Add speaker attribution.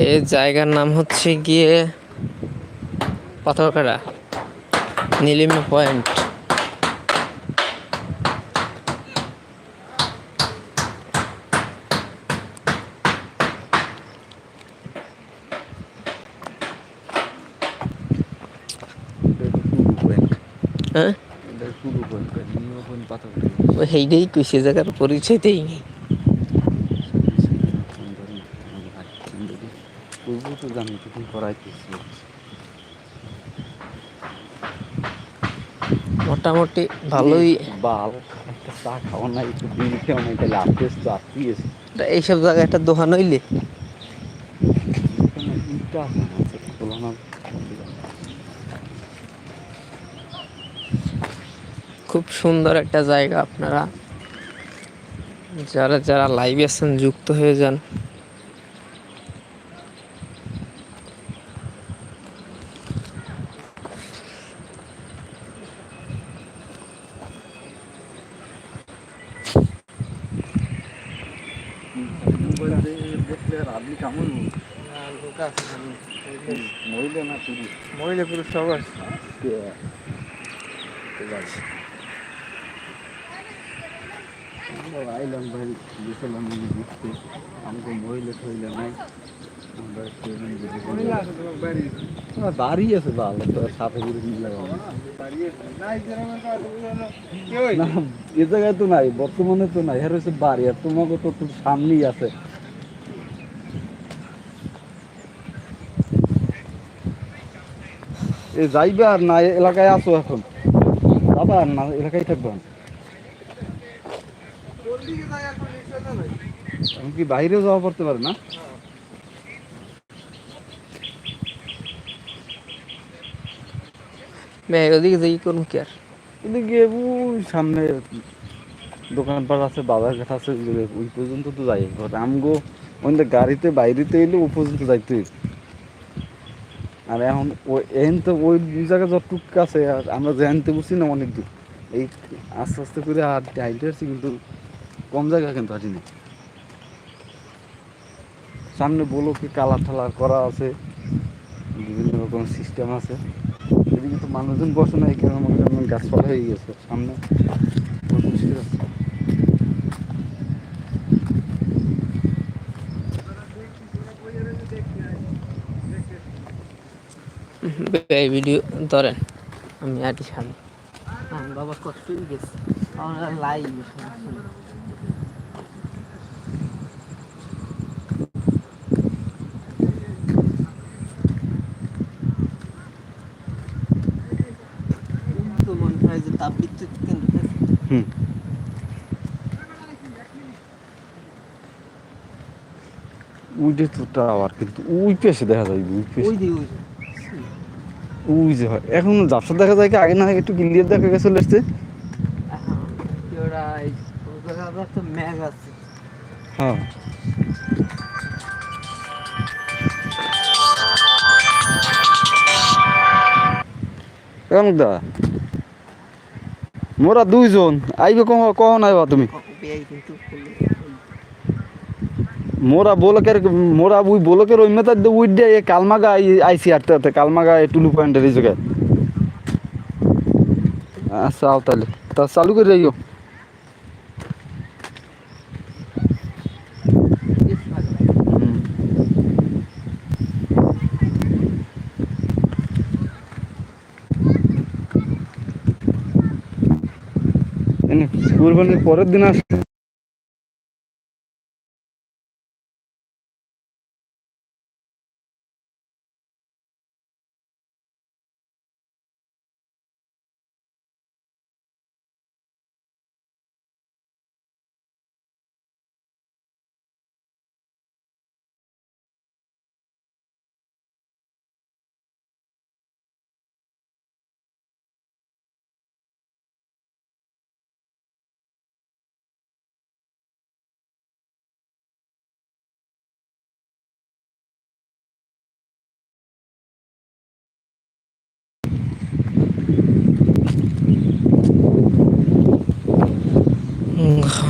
Speaker 1: এই জায়গার নাম হচ্ছে গিয়ে পাথরখাড়া নীলিমা পয়েন্ট। হ্যাঁ, সেইটাই কইছে, জায়গার পরিচয় দেয়নি। মোটামুটি ভালোই।
Speaker 2: বাল একটা চা খাওয়া নাই, একটু বিল খেয়ে নাই, তাহলে আস্তে তো আসতেই আছে।
Speaker 1: এইসব জায়গায় একটা দোকান হইলে
Speaker 2: ইটটা আছে না, তুলনা
Speaker 1: খুব সুন্দর একটা জায়গা। আপনারা যারা যারা লাইভে আছেন যুক্ত হয়ে যান।
Speaker 2: দেখলে আর আপনি কেমন মহিলা না পুরুষ?
Speaker 1: মহিলা পুরুষ সব আছে।
Speaker 2: আইলাম ভাই, গেছিলাম ঘুরতে, আমাকে মহিলা টহিলা নাই। বাড়ি আছে ভালো, তো সাথে করে না, এ জায়গায় তো নাই, বর্তমানে তো নাই। হ্যাঁ হচ্ছে বাড়ি, আর তোমাকে তো তোর সামনেই আছে। এ যাইবে আর না এলাকায় আছো এখন? যাবা আর না এলাকায় থাকবো? এখন কি বাইরেও যাওয়া পড়তে পারে না?
Speaker 1: ওদিকে যাই করুন কি আর।
Speaker 2: এদিকে ওই সামনে দোকানপাট আছে, বাজার ঘাট আছে, ওই পর্যন্ত তো যাই। আমগো ওই গাড়িতে বাইরেতে এলে ওই পর্যন্ত যাইতে। আর এখন ওই এখন তো ওই জায়গা যতটুক আছে, আর আমরা জানতে বুঝছি না অনেক দূর। এই আস্তে আস্তে করে হাঁটতে আসছি, কিন্তু কম জায়গা কিন্তু হাঁটিনি। সামনে বলো কি কালার ঠালার করা আছে, বিভিন্ন রকম সিস্টেম আছে। এদিকে তো মানুষজন বসে না, এখানে মনে করেন গাছপালা হয়ে গেছে সামনে।
Speaker 1: এই ভিডিও ধরেন, আমি আটি সামনে বাবা কষ্ট হয়ে গেছে আমরা লাইভ। তো মনে হয় যে তাপবিদ্যুৎ কেন্দ্র।
Speaker 2: ওইটা তো টাওয়ার, কিন্তু ওই পেশে দেখা যায়, ওই পেশে ওই যে হয় এখন ঝাপসা দেখা যায় কি আগে না একটু ক্লিয়ার দেখা গেছে চলে আসছে।
Speaker 1: মেঘ আছে।
Speaker 2: হ্যাঁ, দা মোরা দুইজন আইবে, কখন আইবা তুমি? মোরা বলকের, মোরা ওই বলকের ওই মেতার উই দিয়ে কালমাগা আইসি আটতে, কালমাগা টুলু পয়েন্টের এই জায়গায়। আচ্ছা আও তাহলে, তা চালু করে যাইও। কুরবানির পরের দিন আসছে।